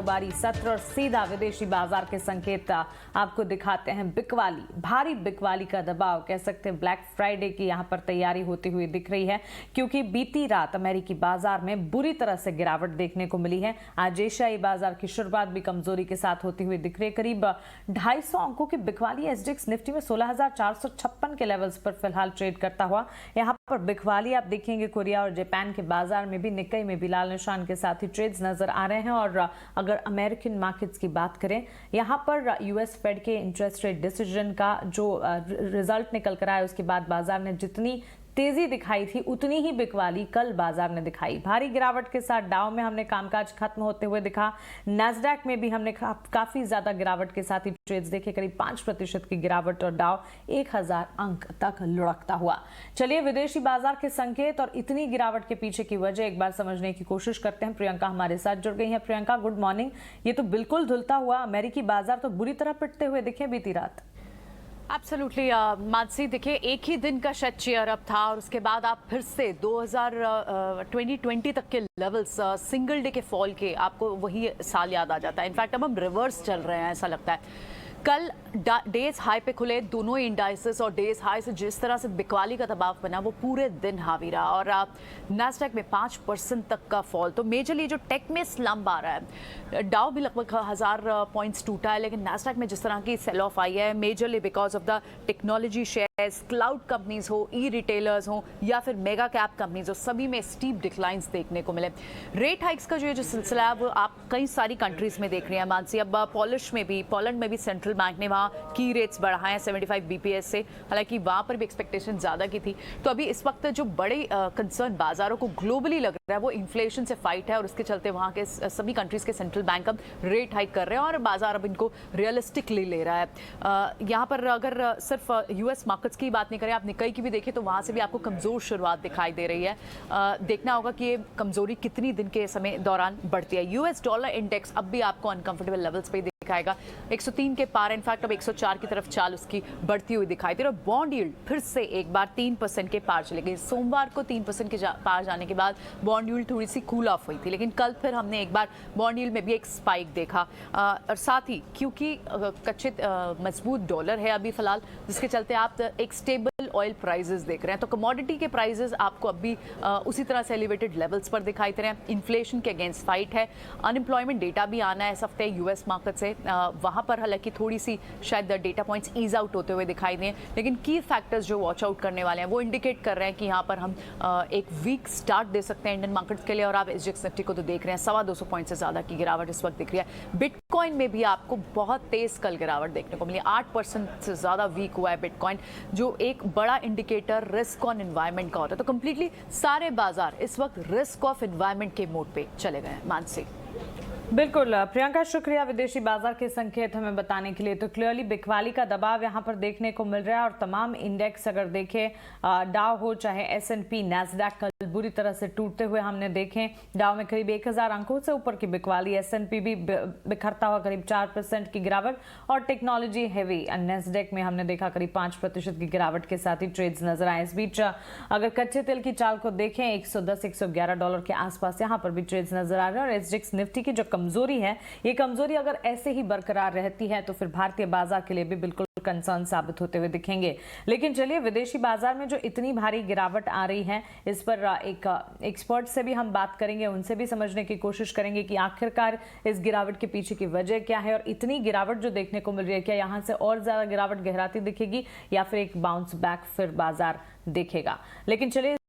कारोबारी सत्र और सीधा विदेशी बाजार के संकेत आपको दिखाते हैं। बिकवाली, भारी बिकवाली का दबाव, कह सकते हैं ब्लैक फ्राइडे की यहां पर तैयारी होती हुई दिख रही है, क्योंकि बीती रात अमेरिकी बाजार में बुरी तरह से गिरावट देखने को मिली है। आज एशियाई बाजार की शुरुआत भी कमजोरी के साथ होती हुई दिख रही है। करीब 250 अंकों की बिकवाली एसजीएक्स निफ्टी में 16,456 के लेवल्स पर फिलहाल ट्रेड करता हुआ। यहाँ पर बिकवाली आप देखेंगे कोरिया और जापान के बाजार में भी, निक्केई में भी लाल निशान के साथ ही ट्रेड्स नजर आ रहे हैं। और अगर अमेरिकन मार्केट्स की बात करें, यहां पर यूएस फेड के इंटरेस्ट रेट डिसीजन का जो रिजल्ट निकल कर आया, उसके बाद बाजार ने जितनी तेजी दिखाई थी उतनी ही बिकवाली कल बाजार ने दिखाई। भारी गिरावट के साथ डाउ में हमने कामकाज खत्म होते हुए दिखा। नैस्डैक में भी हमने काफी ज्यादा गिरावट के साथ ही ट्रेड्स देखे, करीब 5% की गिरावट और डाउ 1000 अंक तक लुढ़कता हुआ। चलिए विदेशी बाजार के संकेत और इतनी गिरावट के पीछे की वजह एक बार समझने की कोशिश करते हैं। प्रियंका हमारे साथ जुड़ गई हैं। Priyanka, good morning. ये तो बिल्कुल धुलता हुआ अमेरिकी बाजार तो बुरी तरह पिटते हुए दिखे बीती रात। एब्सोल्युटली मानसी, देखिए एक ही दिन का शायद चेयर अप था और उसके बाद आप फिर से 2020 तक के लेवल्स, सिंगल डे के फॉल के, आपको वही साल याद आ जाता है। इनफैक्ट अब हम रिवर्स चल रहे हैं ऐसा लगता है। कल डेज हाई पे खुले दोनों ही इंडाइसेस और डेज हाई से जिस तरह से बिकवाली का दबाव बना वो पूरे दिन हावी रहा और नैस्डैक में 5% तक का फॉल। तो मेजरली जो टेक में स्लम्प आ रहा है, डाउ भी लगभग 1000 पॉइंट्स टूटा है, लेकिन नैस्डैक में जिस तरह की सेल ऑफ आई है majorly because of the technology shares, cloud companies हो, ई रिटेलर्स हो या फिर मेगा कैप कंपनीज हो, सभी में स्टीप डिक्लाइंस देखने को मिले। रेट हाइक्स का जो सिलसिला है वो आप कई सारी कंट्रीज में देख रहे हैं मानसी। अब पोलैंड में भी सेंट्रल बैंक ने वहाँ की रेट्स बढ़ाए हैं 75 बीपीएस से, हालांकि वहाँ पर भी एक्सपेक्टेशन ज़्यादा की थी। तो अभी इस वक्त जो बड़े कंसर्न बाजारों को ग्लोबली लग रहा है वो इन्फ्लेशन से फाइट है और उसके चलते वहाँ के सभी कंट्रीज के सेंट्रल बैंक अब रेट हाइक कर रहे हैं और बाजार अब इनको रियलिस्टिकली ले रहा है। यहाँ पर अगर सिर्फ यूएस मार्केट्स की बात नहीं करें, आप निक्केई की भी देखें तो वहाँ से भी आपको कमज़ोर शुरुआत दिखाई दे रही है। देखना होगा कि ये कमज़ोरी कितनी दिन के समय दौरान बढ़ती है। यूएस डॉलर इंडेक्स अब भी आपको अनकंफर्टेबल लेवल्स पे दिखाएगा, 103 के पार, इनफैक्ट अब 104 की तरफ चाल उसकी बढ़ती हुई दिखाई दे रही है। और बॉन्ड यील्ड फिर से एक बार 3% के पार चले गई। सोमवार को 3% के पार जाने के बाद बॉन्ड यील्ड थोड़ी सी कूल ऑफ हुई थी, लेकिन कल फिर हमने एक बार बॉन्ड यील्ड में भी एक स्पाइक देखा। और साथ ही क्योंकि कच्चे मजबूत डॉलर है अभी फिलहाल, जिसके चलते आप एक स्टेबल ऑयल प्राइसेस देख रहे हैं, तो कमोडिटी के प्राइसेस आपको अभी उसी तरह से एलिवेटेड लेवल्स पर दिखाई दे रहे हैं। इन्फ्लेशन के अगेंस्ट फाइट है। अनएम्प्लॉयमेंट डेटा भी आना है इस हफ्ते यूएस मार्केट से, वहाँ पर हालांकि थोड़ी सी शायद डेटा पॉइंट्स ईज आउट होते हुए दिखाई दें, लेकिन की फैक्टर्स जो वॉच आउट करने वाले हैं वो इंडिकेट कर रहे हैं कि यहाँ पर हम एक वीक स्टार्ट दे सकते हैं इंडियन मार्केट्स के लिए। और आप एसजीएक्स निफ्टी को तो देख रहे हैं 250 पॉइंट से ज़्यादा की गिरावट इस वक्त दिख रही है। बिटकॉइन में भी आपको बहुत तेज कल गिरावट देखने को मिली, 8% से ज़्यादा वीक हुआ है बिटकॉइन, जो एक बड़ा इंडिकेटर रिस्क ऑन एनवायरनमेंट का होता है। तो कंप्लीटली सारे बाजार इस वक्त रिस्क ऑफ एनवायरनमेंट के मोड पे चले गए हैं मानसी। बिल्कुल प्रियंका, शुक्रिया विदेशी बाजार के संकेत हमें बताने के लिए। तो क्लियरली बिकवाली का दबाव यहां पर देखने को मिल रहा है और तमाम इंडेक्स अगर देखें, डाउ हो चाहे एसएनपी, नैस्डैक कल बुरी तरह से टूटते हुए हमने देखे। डाउ में करीब 1000 अंकों से ऊपर की बिकवाली, एसएनपी भी बिखरता हुआ करीब 4% की गिरावट और टेक्नोलॉजी हैवी नैस्डैक में हमने देखा करीब 5% की गिरावट के साथ ही ट्रेड्स नजर आए। इस बीच अगर कच्चे तेल की चाल को देखें, 110-111 डॉलर के आसपास यहाँ पर भी ट्रेड्स नजर आ रहे हैं। और एसजीएक्स निफ्टी की जो कमजोरी है, ये कमजोरी अगर ऐसे ही बरकरार रहती है तो फिर भारतीय बाजार के लिए भी बिल्कुल कंसर्न साबित होते हुए दिखेंगे। लेकिन चलिए विदेशी बाजार में जो इतनी भारी गिरावट आ रही है, इस पर एक एक्सपर्ट से भी हम बात करेंगे, उनसे भी समझने की कोशिश करेंगे कि आखिरकार इस गिरावट के पीछे की वजह क्या है और इतनी गिरावट जो देखने को मिल रही है, क्या यहां से और ज्यादा गिरावट गहराती दिखेगी या फिर एक बाउंस बैक फिर बाजार देखेगा। लेकिन चलिए